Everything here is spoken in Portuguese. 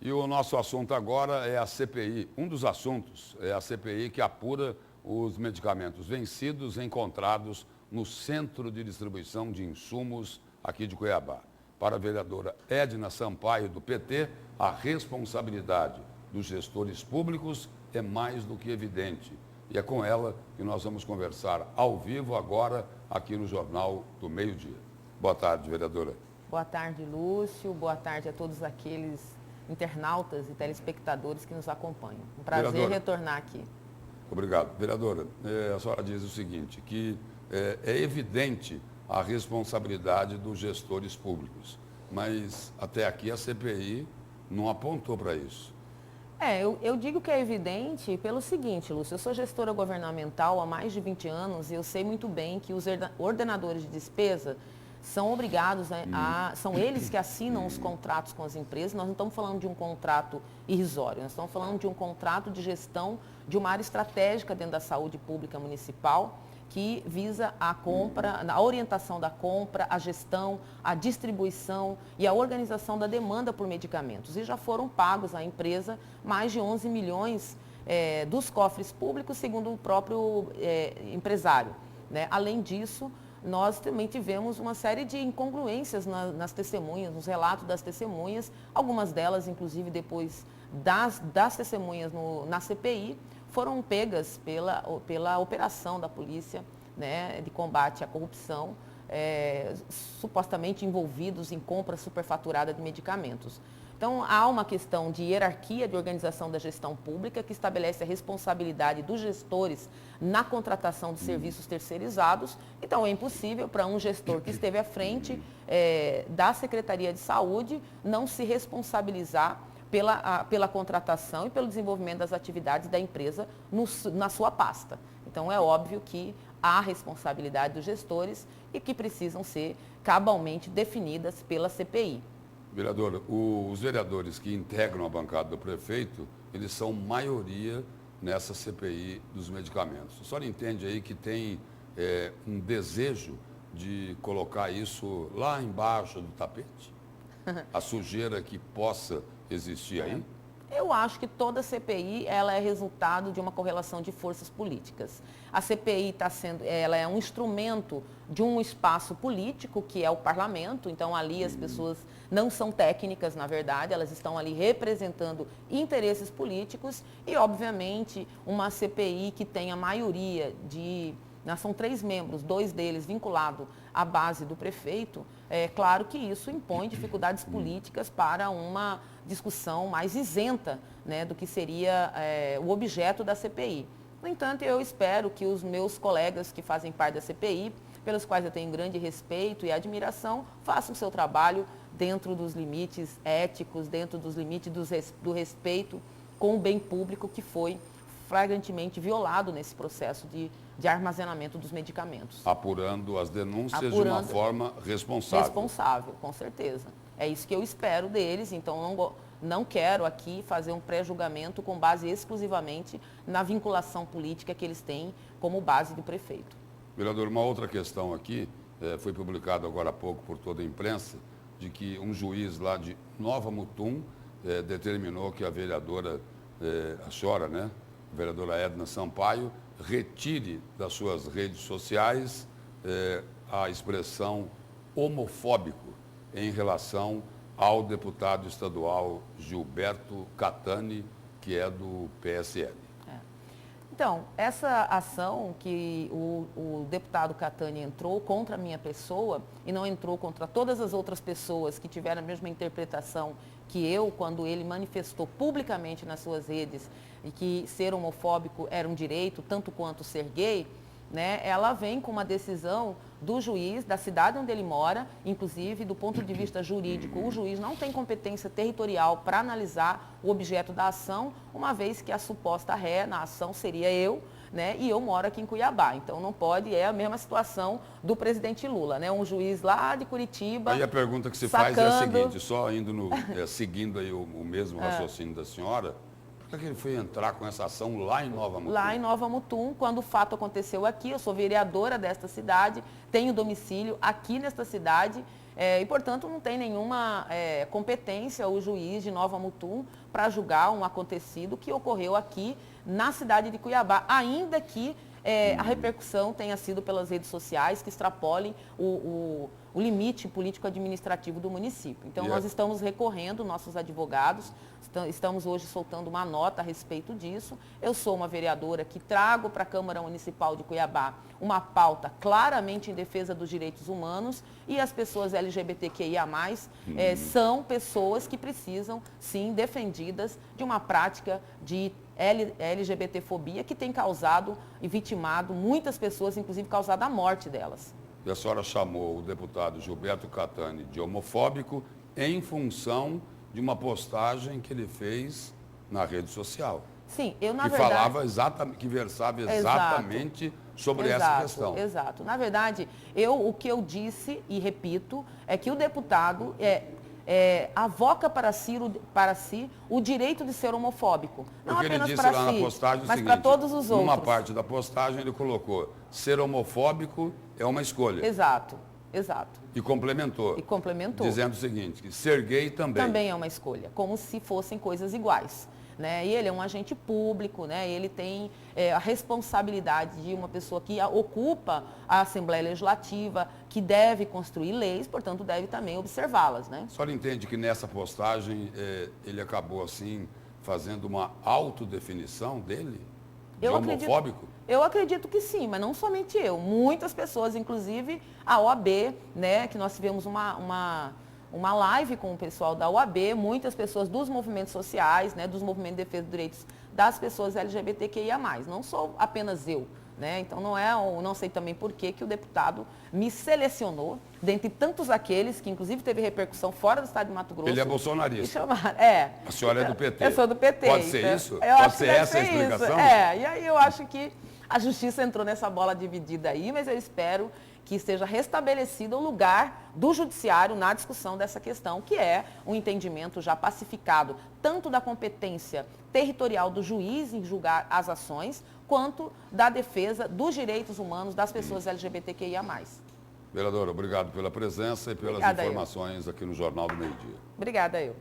E o nosso assunto agora é a CPI. Um dos assuntos é a CPI que apura os medicamentos vencidos encontrados no Centro de Distribuição de Insumos aqui de Cuiabá. Para a vereadora Edna Sampaio, do PT, a responsabilidade dos gestores públicos é mais do que evidente. E é com ela que nós vamos conversar ao vivo agora aqui no Jornal do Meio-Dia. Boa tarde, vereadora. Boa tarde, Lúcio. Boa tarde a todos aqueles internautas e telespectadores que nos acompanham. Um prazer Vereadora, retornar aqui. Obrigado. Vereadora, a senhora diz o seguinte, que é evidente a responsabilidade dos gestores públicos, mas até aqui a CPI não apontou para isso. Eu digo que é evidente pelo seguinte, Lúcio, eu sou gestora governamental há mais de 20 anos e eu sei muito bem que os ordenadores de despesa são obrigados são eles que assinam os contratos com as empresas. Nós não estamos falando de um contrato irrisório, nós estamos falando de um contrato de gestão de uma área estratégica dentro da saúde pública municipal que visa a compra, a orientação da compra, a gestão, a distribuição e a organização da demanda por medicamentos. E já foram pagos à empresa mais de 11 milhões dos cofres públicos, segundo o próprio empresário, né? Além disso, nós também tivemos uma série de incongruências nas testemunhas, nos relatos das testemunhas, algumas delas, inclusive, depois das testemunhas na CPI, foram pegas pela operação da polícia, né, de combate à corrupção, supostamente envolvidos em compra superfaturada de medicamentos. Então, há uma questão de hierarquia de organização da gestão pública que estabelece a responsabilidade dos gestores na contratação de serviços terceirizados. Então, é impossível para um gestor que esteve à frente da Secretaria de Saúde não se responsabilizar pela contratação e pelo desenvolvimento das atividades da empresa na sua pasta. Então, é óbvio que há responsabilidade dos gestores e que precisam ser cabalmente definidas pela CPI. Vereadora, os vereadores que integram a bancada do prefeito, eles são maioria nessa CPI dos medicamentos. A senhora entende aí que tem um desejo de colocar isso lá embaixo do tapete? A sujeira que possa existir aí? Eu acho que toda CPI ela é resultado de uma correlação de forças políticas. A CPI ela é um instrumento de um espaço político, que é o parlamento, então ali as pessoas não são técnicas, na verdade, elas estão ali representando interesses políticos e, obviamente, uma CPI que tenha maioria são 3 membros, 2 deles vinculados à base do prefeito, é claro que isso impõe dificuldades políticas para uma discussão mais isenta, né, do que seria o objeto da CPI. No entanto, eu espero que os meus colegas que fazem parte da CPI, pelos quais eu tenho grande respeito e admiração, façam o seu trabalho dentro dos limites éticos, dentro dos limites do respeito com o bem público que foi flagrantemente violado nesse processo de armazenamento dos medicamentos. Apurando as denúncias de uma forma responsável. Responsável, com certeza. É isso que eu espero deles, então não quero aqui fazer um pré-julgamento com base exclusivamente na vinculação política que eles têm como base do prefeito. Vereador, uma outra questão aqui, foi publicado agora há pouco por toda a imprensa, de que um juiz lá de Nova Mutum determinou que a vereadora, a senhora, né, a vereadora Edna Sampaio, retire das suas redes sociais a expressão homofóbico em relação ao deputado estadual Gilberto Catani, que é do PSL. Então, essa ação que o deputado Catani entrou contra a minha pessoa e não entrou contra todas as outras pessoas que tiveram a mesma interpretação que eu, quando ele manifestou publicamente nas suas redes e que ser homofóbico era um direito, tanto quanto ser gay, né, ela vem com uma decisão do juiz da cidade onde ele mora, inclusive do ponto de vista jurídico, o juiz não tem competência territorial para analisar o objeto da ação, uma vez que a suposta ré na ação seria eu, né, e eu moro aqui em Cuiabá. Então não pode, é a mesma situação do presidente Lula, né, um juiz lá de Curitiba. Aí a pergunta que se faz é a seguinte, só indo seguindo aí o mesmo raciocínio da senhora, por que ele foi entrar com essa ação lá em Nova Mutum? Lá em Nova Mutum, quando o fato aconteceu aqui, eu sou vereadora desta cidade, tenho domicílio aqui nesta cidade E, portanto, não tem nenhuma competência o juiz de Nova Mutum para julgar um acontecido que ocorreu aqui na cidade de Cuiabá, ainda que a repercussão tenha sido pelas redes sociais que extrapolem o limite político-administrativo do município. Então, nós estamos recorrendo, nossos advogados, estamos hoje soltando uma nota a respeito disso. Eu sou uma vereadora que trago para a Câmara Municipal de Cuiabá uma pauta claramente em defesa dos direitos humanos e as pessoas LGBTQIA+, são pessoas que precisam, sim, defendidas de uma prática de LGBTfobia que tem causado e vitimado muitas pessoas, inclusive causado a morte delas. E a senhora chamou o deputado Gilberto Catani de homofóbico em função de uma postagem que ele fez na rede social. Sim, eu na que verdade... falava exatamente, que versava exatamente sobre essa questão. Exato. Na verdade, o que eu disse e repito é que o deputado avoca para si o direito de ser homofóbico. Não Porque apenas ele disse para lá si, na postagem o mas seguinte, para todos os outros. numa parte da postagem ele colocou, ser homofóbico é uma escolha. Exato. E complementou. Dizendo o seguinte, que ser gay também. Também é uma escolha, como se fossem coisas iguais. Né? E ele é um agente público, né? Ele tem a responsabilidade de uma pessoa que ocupa a Assembleia Legislativa, que deve construir leis, portanto deve também observá-las. Né? A senhora entende que nessa postagem ele acabou assim fazendo uma autodefinição dele? De homofóbico? Eu acredito que sim, mas não somente eu. Muitas pessoas, inclusive a OAB, né? Que nós tivemos uma live com o pessoal da OAB, muitas pessoas dos movimentos sociais, né, dos movimentos de defesa dos direitos das pessoas LGBTQIA+. Não sou apenas eu. Né? Então, não sei também por que o deputado me selecionou, dentre tantos aqueles que, inclusive, teve repercussão fora do estado de Mato Grosso. Ele é bolsonarista. A senhora é do PT. Eu sou do PT. Pode ser isso? Pode ser essa a explicação? E aí eu acho que a justiça entrou nessa bola dividida aí, mas eu espero que seja restabelecido o lugar do judiciário na discussão dessa questão, que é um entendimento já pacificado, tanto da competência territorial do juiz em julgar as ações, quanto da defesa dos direitos humanos das pessoas LGBTQIA+. Vereadora, obrigado pela presença e pelas informações aqui no Jornal do Meio-Dia. Obrigada, eu.